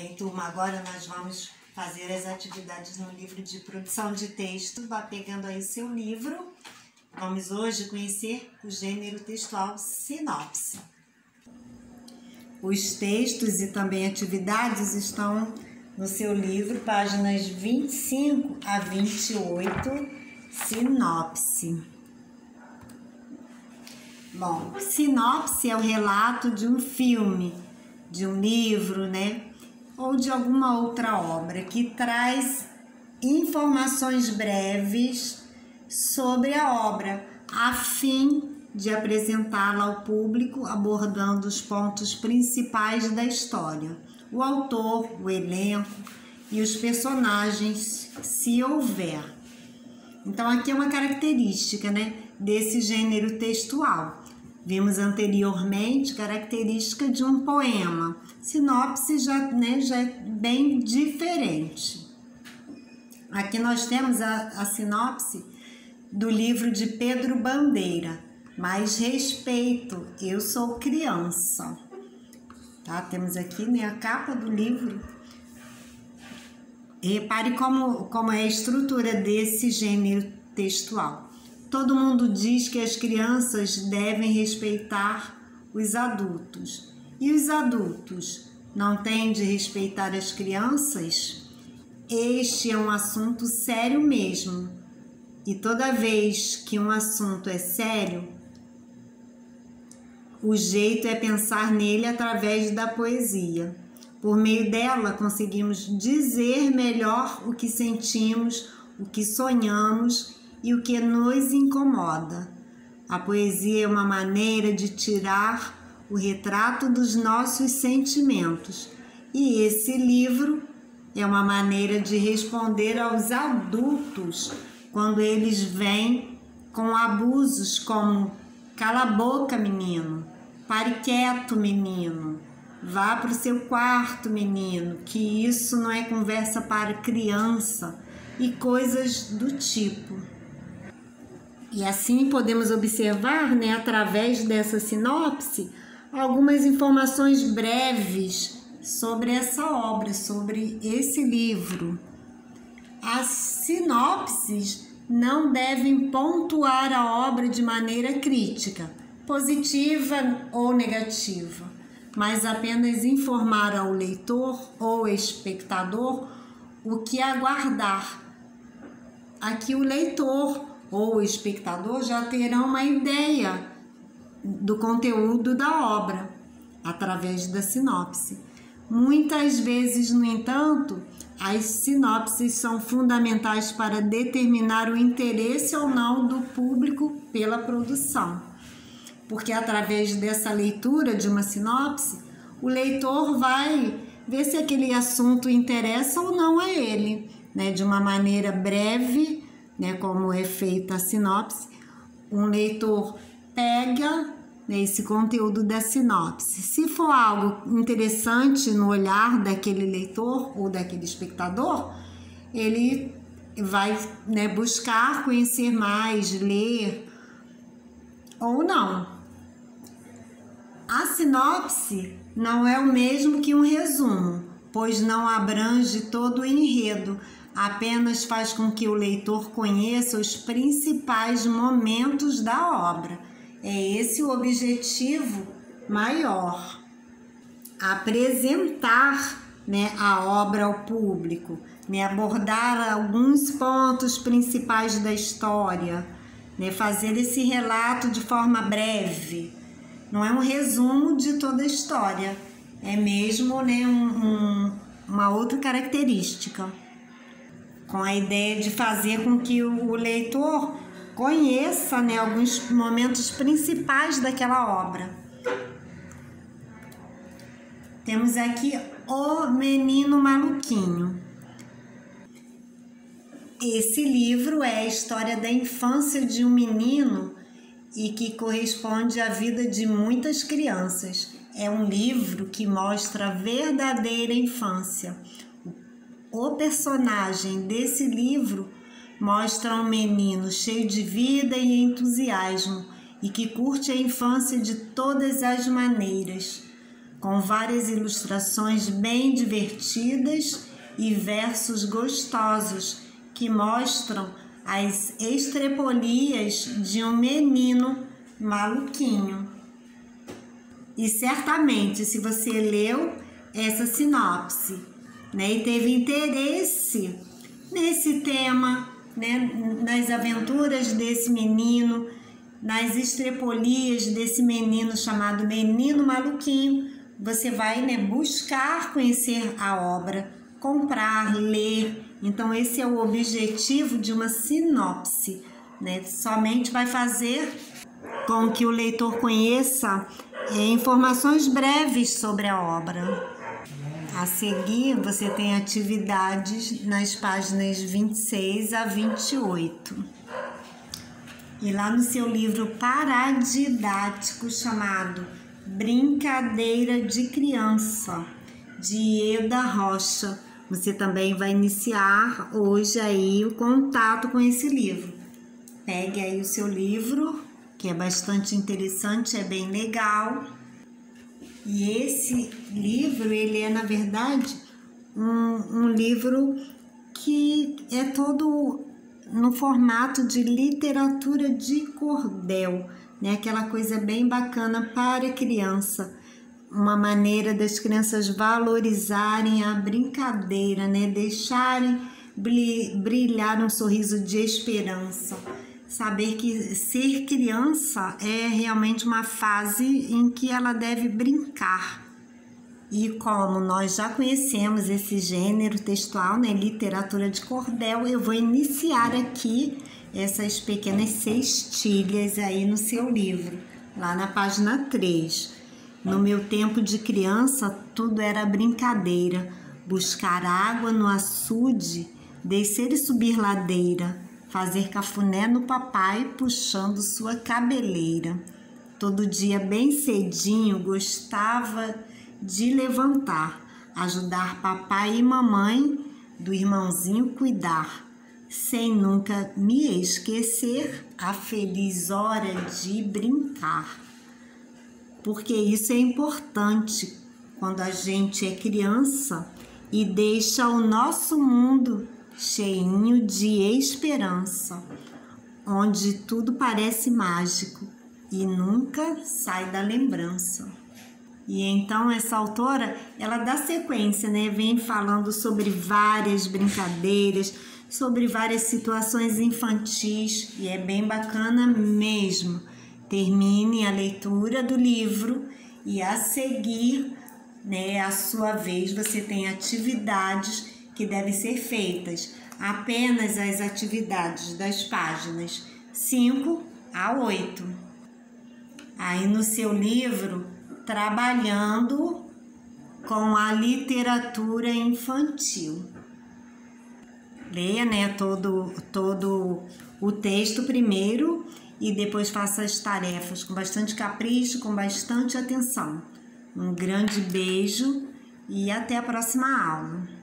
Bem, turma, agora nós vamos fazer as atividades no livro de produção de texto. Vá pegando aí seu livro. Vamos hoje conhecer o gênero textual sinopse. Os textos e também atividades estão no seu livro, páginas 25 a 28, sinopse. Bom, sinopse é o relato de um filme, de um livro, né? Ou de alguma outra obra que traz informações breves sobre a obra, a fim de apresentá-la ao público, abordando os pontos principais da história, o autor, o elenco e os personagens, se houver. Então, aqui é uma característica, né, desse gênero textual. Vimos anteriormente característica de um poema. Sinopse já é bem diferente. Aqui nós temos a sinopse do livro de Pedro Bandeira, Mais Respeito, Eu Sou Criança. Tá? Temos aqui, né, a capa do livro. Repare como é a estrutura desse gênero textual. Todo mundo diz que as crianças devem respeitar os adultos. E os adultos não têm de respeitar as crianças? Este é um assunto sério mesmo. E toda vez que um assunto é sério, o jeito é pensar nele através da poesia. Por meio dela, conseguimos dizer melhor o que sentimos, o que sonhamos e o que nos incomoda. A poesia é uma maneira de tirar o retrato dos nossos sentimentos. E esse livro é uma maneira de responder aos adultos quando eles vêm com abusos como cala a boca, menino, pare quieto, menino, vá para o seu quarto, menino, que isso não é conversa para criança e coisas do tipo. E assim podemos observar, né, através dessa sinopse, algumas informações breves sobre essa obra, sobre esse livro. As sinopses não devem pontuar a obra de maneira crítica, positiva ou negativa, mas apenas informar ao leitor ou espectador o que aguardar. Aqui o leitor ou o espectador já terão uma ideia do conteúdo da obra através da sinopse. Muitas vezes, no entanto, as sinopses são fundamentais para determinar o interesse ou não do público pela produção, porque através dessa leitura de uma sinopse, o leitor vai ver se aquele assunto interessa ou não a ele, né? De uma maneira breve, né, como é feita a sinopse, um leitor pega, né, esse conteúdo da sinopse. Se for algo interessante no olhar daquele leitor ou daquele espectador, ele vai, né, buscar conhecer mais, ler ou não. A sinopse não é o mesmo que um resumo, pois não abrange todo o enredo, apenas faz com que o leitor conheça os principais momentos da obra. É esse o objetivo maior. Apresentar, né, a obra ao público, né, abordar alguns pontos principais da história, né, fazer esse relato de forma breve. Não é um resumo de toda a história, é mesmo, né, uma outra característica, com a ideia de fazer com que o leitor conheça, né, alguns momentos principais daquela obra. Temos aqui O Menino Maluquinho. Esse livro é a história da infância de um menino e que corresponde à vida de muitas crianças. É um livro que mostra a verdadeira infância. O personagem desse livro mostra um menino cheio de vida e entusiasmo e que curte a infância de todas as maneiras. com várias ilustrações bem divertidas e versos gostosos que mostram as estrepolias de um menino maluquinho. E certamente, se você leu essa sinopse, né, e teve interesse nesse tema, né, nas aventuras desse menino, nas estrepolias desse menino chamado Menino Maluquinho, você vai, né, buscar conhecer a obra, comprar, ler. Então esse é o objetivo de uma sinopse, né? Somente vai fazer com que o leitor conheça informações breves sobre a obra. A seguir, você tem atividades nas páginas 26 a 28. E lá no seu livro paradidático chamado Brincadeira de Criança, de Eda Rocha, você também vai iniciar hoje aí o contato com esse livro. Pegue aí o seu livro, que é bastante interessante, é bem legal. E esse livro, ele é, na verdade, um livro que é todo no formato de literatura de cordel, né? Aquela coisa bem bacana para criança, uma maneira das crianças valorizarem a brincadeira, né? Deixarem brilhar um sorriso de esperança. Saber que ser criança é realmente uma fase em que ela deve brincar. E como nós já conhecemos esse gênero textual, né, literatura de cordel, eu vou iniciar aqui essas pequenas cestilhas aí no seu livro, lá na página 3. No meu tempo de criança, tudo era brincadeira. Buscar água no açude, descer e subir ladeira, fazer cafuné no papai puxando sua cabeleira. Todo dia bem cedinho gostava de levantar, ajudar papai e mamãe do irmãozinho cuidar, sem nunca me esquecer a feliz hora de brincar. Porque isso é importante quando a gente é criança e deixa o nosso mundo cheinho de esperança, onde tudo parece mágico e nunca sai da lembrança. E então essa autora, ela dá sequência, né? Vem falando sobre várias brincadeiras, sobre várias situações infantis, e é bem bacana mesmo. Termine a leitura do livro e a seguir, né, a sua vez, você tem atividades que devem ser feitas. Apenas as atividades das páginas 5 a 8. Aí no seu livro, trabalhando com a literatura infantil. Leia, né, todo o texto primeiro e depois faça as tarefas com bastante capricho, com bastante atenção. Um grande beijo e até a próxima aula.